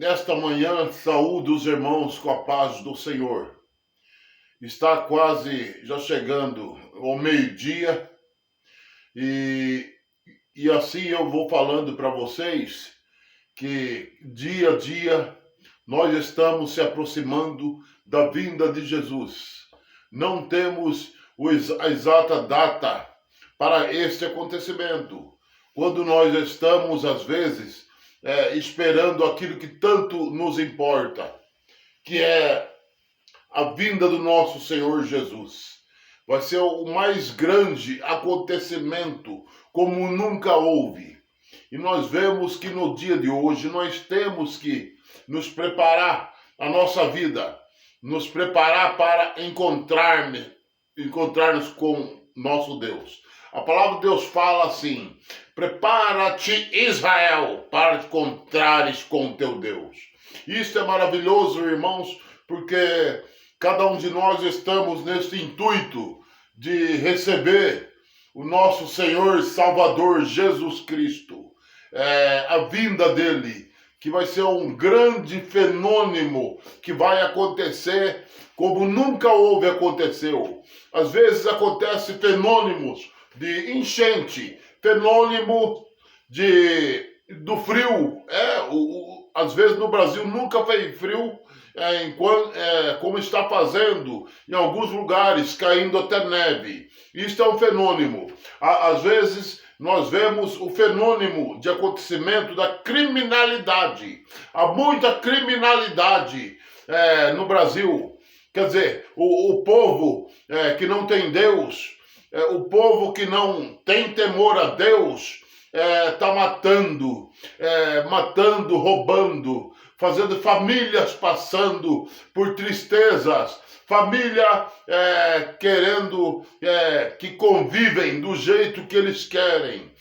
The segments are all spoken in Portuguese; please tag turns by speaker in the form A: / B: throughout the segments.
A: Nesta manhã, saúdo os irmãos com a paz do Senhor. Está quase já chegando ao meio-dia e, assim eu vou falando para vocês que dia a dia nós estamos se aproximando da vinda de Jesus. Não temos a exata data para este acontecimento. Quando nós estamos, às vezes, esperando aquilo que tanto nos importa, que é a vinda do nosso Senhor Jesus. Vai ser o mais grande acontecimento como nunca houve. E nós vemos que no dia de hoje nós temos que nos preparar a nossa vida, nos preparar para encontrar-nos com nosso Deus. A palavra de Deus fala assim: prepara-te, Israel, para te encontrares com teu Deus. Isso é maravilhoso, irmãos, porque cada um de nós estamos nesse intuito de receber o nosso Senhor e Salvador Jesus Cristo. A vinda dele, que vai ser um grande fenômeno que vai acontecer como nunca aconteceu. Às vezes acontecem fenômenos de enchente, fenômeno do frio. Às vezes no Brasil nunca fez frio como está fazendo em alguns lugares, caindo até neve. Isso é um fenômeno. Às vezes nós vemos o fenômeno de acontecimento da criminalidade. Há muita criminalidade no Brasil. Quer dizer, o povo que não tem Deus, o povo que não tem temor a Deus, está matando, roubando, fazendo famílias passando por tristezas, família querendo que convivem do jeito que eles querem.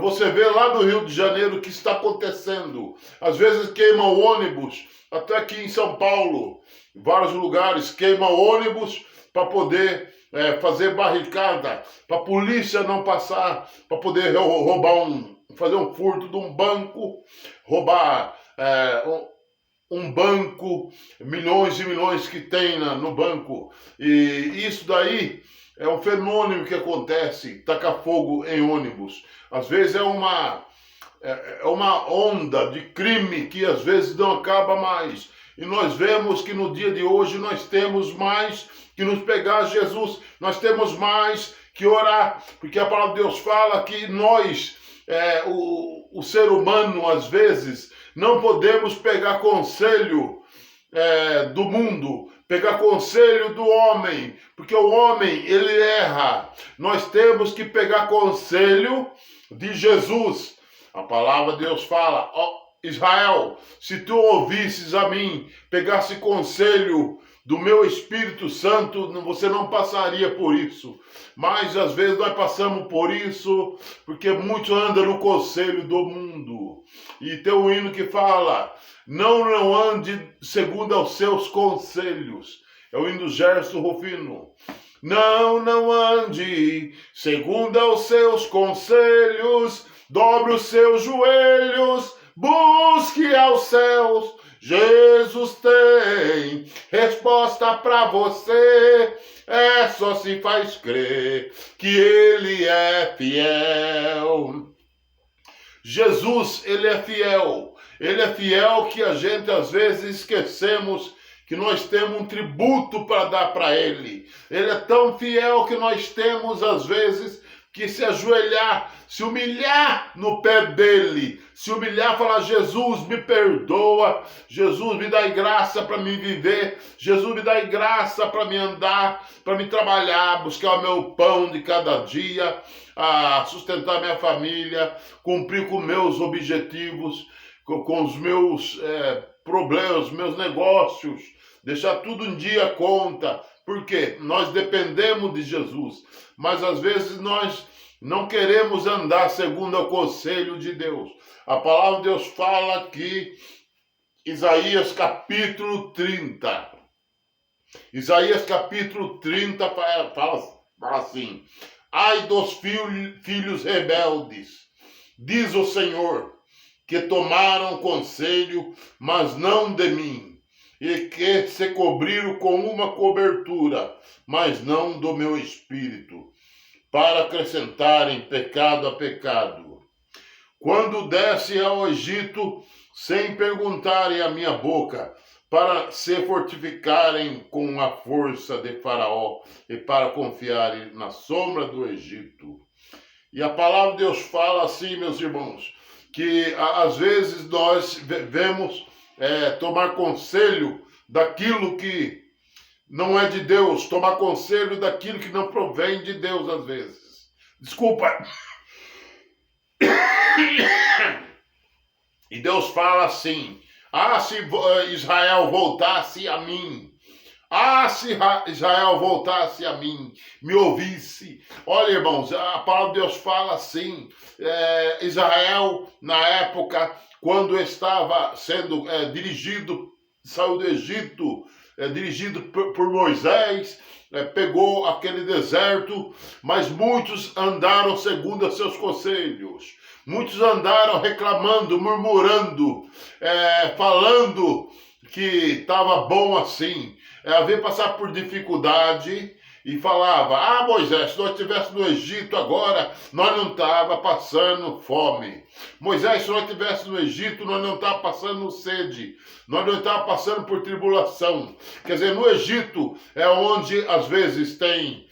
A: Você vê lá no Rio de Janeiro o que está acontecendo. Às vezes queimam ônibus, até aqui em São Paulo, em vários lugares queimam ônibus para poder fazer barricada, para a polícia não passar, para poder fazer um furto de um banco, roubar um banco, milhões e milhões que tem no banco. E isso daí é um fenômeno que acontece, tacar fogo em ônibus. Às vezes é uma onda de crime que às vezes não acaba mais. E nós vemos que no dia de hoje nós temos mais que nos pegar a Jesus, nós temos mais que orar, porque a palavra de Deus fala que nós, o ser humano, às vezes, não podemos pegar conselho do mundo, pegar conselho do homem, porque o homem, ele erra. Nós temos que pegar conselho de Jesus. A palavra de Deus fala: Israel, se tu ouvisses a mim, pegasse conselho do meu Espírito Santo, você não passaria por isso. Mas às vezes nós passamos por isso porque muitos andam no conselho do mundo. E tem um hino que fala: não ande segundo aos seus conselhos. É o hino do Gerson Rufino. Não ande segundo aos seus conselhos, dobre os seus joelhos, busque aos céus. Jesus tem resposta para você. Só se faz crer que ele é fiel. Jesus, ele é fiel. Ele é fiel que a gente às vezes esquecemos que nós temos um tributo para dar para ele. Ele é tão fiel que nós temos às vezes que se ajoelhar, se humilhar no pé dele, se humilhar, falar: Jesus, me perdoa, Jesus, me dá graça para me viver, Jesus, me dá graça para me andar, para me trabalhar, buscar o meu pão de cada dia, sustentar minha família, cumprir com meus objetivos, com os meus problemas, meus negócios, deixar tudo em dia conta. Porque nós dependemos de Jesus, mas às vezes nós não queremos andar segundo o conselho de Deus. A palavra de Deus fala aqui, Isaías capítulo 30. Isaías capítulo 30 fala assim: ai dos filhos rebeldes, diz o Senhor, que tomaram conselho, mas não de mim, e que se cobriram com uma cobertura, mas não do meu espírito, para acrescentarem pecado a pecado. Quando desce ao Egito, sem perguntarem à minha boca, para se fortificarem com a força de Faraó e para confiarem na sombra do Egito. E a palavra de Deus fala assim, meus irmãos, que às vezes nós vemos tomar conselho daquilo que não é de Deus, tomar conselho daquilo que não provém de Deus às vezes. Desculpa. E Deus fala assim: se Israel voltasse a mim, se Israel voltasse a mim, me ouvisse. Olha, irmãos, a palavra de Deus fala assim: Israel, na época, quando estava sendo dirigido, saiu do Egito, dirigido por Moisés, pegou aquele deserto, mas muitos andaram segundo os seus conselhos. Muitos andaram reclamando, murmurando, falando que estava bom assim. Havia passar por dificuldade e falava: Moisés, se nós estivéssemos no Egito agora, nós não estava passando fome. Moisés, se nós estivéssemos no Egito, nós não estava passando sede. Nós não estava passando por tribulação. Quer dizer, no Egito é onde às vezes tem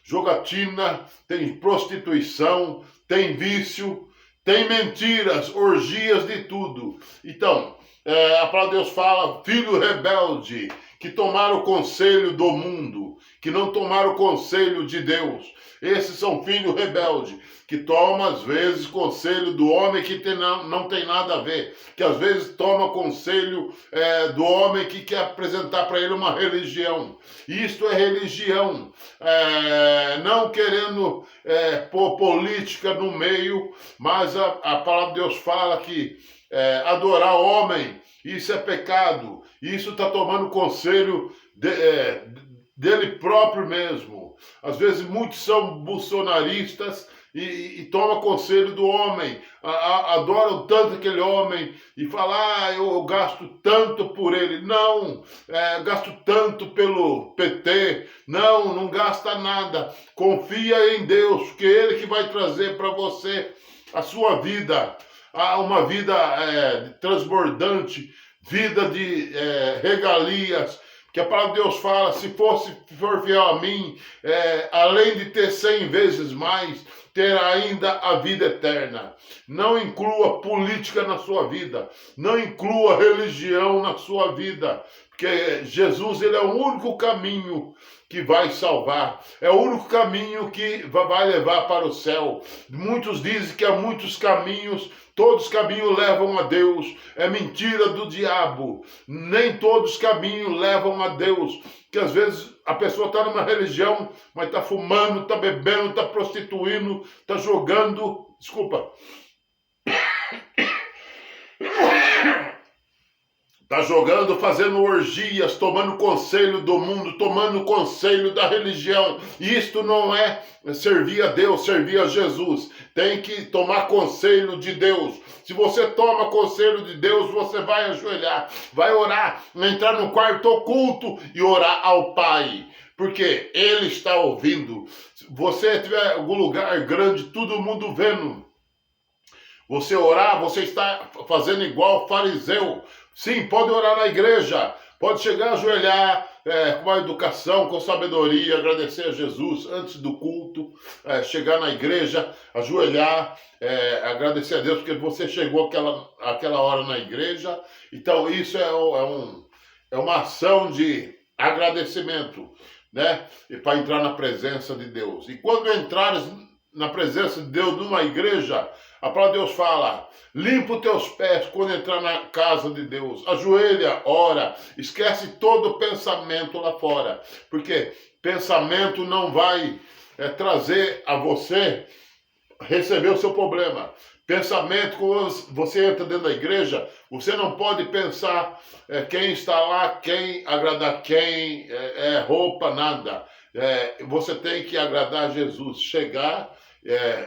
A: jogatina, tem prostituição, tem vício, tem mentiras, orgias de tudo. Então, a palavra de Deus fala: filho rebelde, que tomaram o conselho do mundo, que não tomaram o conselho de Deus. Esses são filhos rebeldes, que tomam às vezes conselho do homem que não tem nada a ver, que às vezes toma conselho do homem que quer apresentar para ele uma religião. Isto é religião, não querendo pôr política no meio, mas a palavra de Deus fala que adorar homem, isso é pecado. Isso está tomando conselho dele próprio mesmo. Às vezes muitos são bolsonaristas e tomam conselho do homem, adoram tanto aquele homem e falam: eu gasto tanto por ele. Não, gasto tanto pelo PT. Não gasta nada. Confia em Deus, que é Ele que vai trazer para você a sua vida, uma vida transbordante, vida de regalias, que a palavra de Deus fala: se for fiel a mim, além de ter 100 vezes mais, ter ainda a vida eterna. Não inclua política na sua vida, não inclua religião na sua vida, porque Jesus, ele é o único caminho que vai salvar, é o único caminho que vai levar para o céu. Muitos dizem que há muitos caminhos, todos os caminhos levam a Deus. É mentira do diabo. Nem todos os caminhos levam a Deus. Que às vezes a pessoa está numa religião, mas está fumando, está bebendo, está prostituindo, está jogando. Desculpa. Está jogando, fazendo orgias, tomando conselho do mundo, tomando conselho da religião. Isto não é servir a Deus, servir a Jesus. Tem que tomar conselho de Deus. Se você toma conselho de Deus, você vai ajoelhar, vai orar, entrar no quarto oculto e orar ao Pai. Porque Ele está ouvindo. Se você tiver algum lugar grande, todo mundo vendo você orar, você está fazendo igual fariseu. Sim, pode orar na igreja, pode chegar a ajoelhar com a educação, com sabedoria, agradecer a Jesus antes do culto, chegar na igreja, ajoelhar, agradecer a Deus porque você chegou aquela hora na igreja. Então isso é uma ação de agradecimento, né? E para entrar na presença de Deus. E quando entrares na presença de Deus numa igreja, a palavra de Deus fala: limpa os teus pés quando entrar na casa de Deus. Ajoelha, ora, esquece todo pensamento lá fora. Porque pensamento não vai trazer a você receber o seu problema. Pensamento, quando você entra dentro da igreja, você não pode pensar quem está lá, quem agradar quem, roupa, nada. Você tem que agradar Jesus, chegar,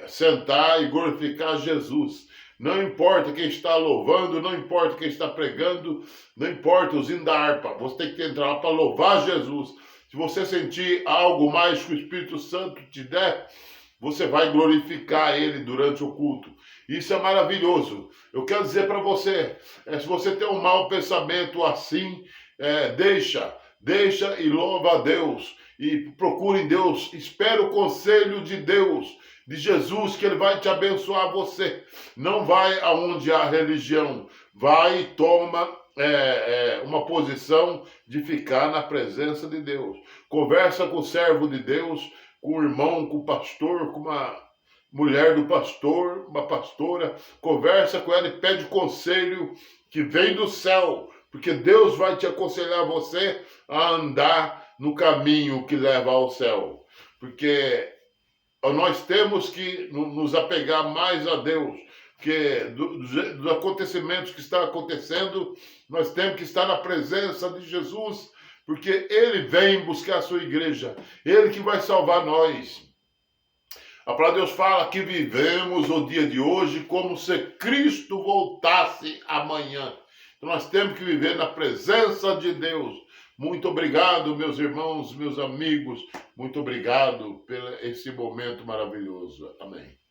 A: sentar e glorificar Jesus. Não importa quem está louvando, não importa quem está pregando, não importa os hinos da harpa. Você tem que entrar lá para louvar Jesus. Se você sentir algo mais que o Espírito Santo te der, você vai glorificar Ele durante o culto. Isso é maravilhoso. Eu quero dizer para você, se você tem um mau pensamento assim, deixa e louva a Deus. E procure em Deus, espere o conselho de Deus, de Jesus, que Ele vai te abençoar você. Não vai aonde há religião, vai e toma uma posição de ficar na presença de Deus. Conversa com o servo de Deus, com o irmão, com o pastor, com uma mulher do pastor, uma pastora, conversa com ela e pede conselho que vem do céu, porque Deus vai te aconselhar você a andar no caminho que leva ao céu. Porque nós temos que nos apegar mais a Deus, porque dos acontecimentos que estão acontecendo, nós temos que estar na presença de Jesus, porque Ele vem buscar a sua igreja, Ele que vai salvar nós. A palavra de Deus fala que vivemos o dia de hoje como se Cristo voltasse amanhã. Então nós temos que viver na presença de Deus. Muito obrigado, meus irmãos, meus amigos. Muito obrigado por esse momento maravilhoso. Amém.